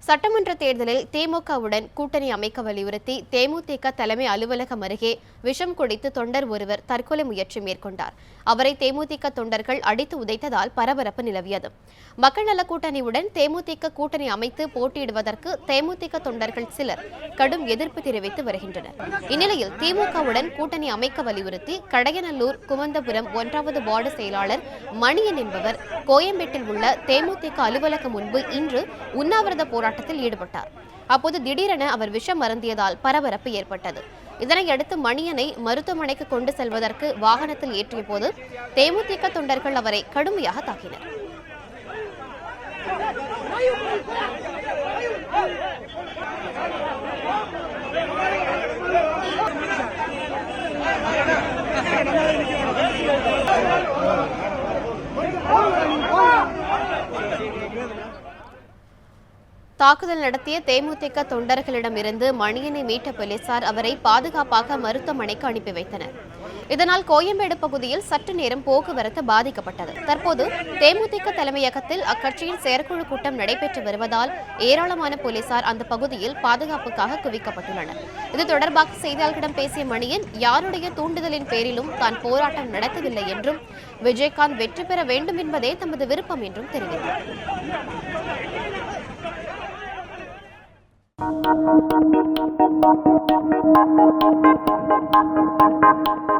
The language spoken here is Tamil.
சட்டமன்ற தேர்தலில் திமுகவுடன் கூட்டணி அமைக்க வலியுறுத்தி தேமுதிக தலைமை அலுவலகம் அருகே விஷம் குடித்து தொண்டர் ஒருவர் தற்கொலை முயற்சி மேற்கொண்டார். அவரை தேமுதிக தொண்டர்கள் அடித்து உதைத்ததால் பரபரப்பு நிலவியது. மக்கள் நல கூட்டணியுடன் தேமுதிக கூட்டணி அமைத்து போட்டியிடுவதற்கு தேமுதிக தொண்டர்கள் சிலர் கடும் எதிர்ப்பு தெரிவித்து வருகின்றனர். இந்நிலையில் திமுகவுடன் கூட்டணி அமைக்க வலியுறுத்தி கடையநல்லூர் குமந்தபுரம் 1வது வார்டு செயலாளர் மணியன் என்பவர் கோயம்பேட்டில் உள்ள தேமுதிக அலுவலகம் முன்பு இன்று உண்ணாவிரத போராட்டத்தில் ஈடுபட்டார். அப்போது திடீரென அவர் விஷம் அருந்தியதால் பரபரப்பு ஏற்பட்டது. இதனையடுத்து மணியனை மருத்துவமனைக்கு கொண்டு செல்வதற்கு வாகனத்தில் ஏற்றிய போது தேமுதிக தொண்டர்கள் அவரை கடுமையாக தாக்கினர். தாக்குதல் நடத்திய தேமுதிக தொண்டர்களிடமிருந்து மணியனை மீட்ட போலீசார் அவரை பாதுகாப்பாக மருத்துவமனைக்கு அனுப்பி வைத்தனர். இதனால் கோயம்பேடு பகுதியில் சற்று நேரம் போக்குவரத்து பாதிக்கப்பட்டது. தற்போது தேமுதிக தலைமையகத்தில் அக்கட்சியின் செயற்குழு கூட்டம் நடைபெற்று வருவதால் ஏராளமான போலீசார் அந்த பகுதியில் பாதுகாப்புக்காக குவிக்கப்பட்டுள்ளனர். இது தொடர்பாக செய்தியாளர்களிடம் பேசிய மணியன், யாருடைய தூண்டுதலின் பேரிலும் தான் போராட்டம் நடத்தவில்லை என்றும் விஜயகாந்த் வெற்றி பெற வேண்டும் என்பதே தமது விருப்பம் என்றும் தெரிவித்தார். Thank you.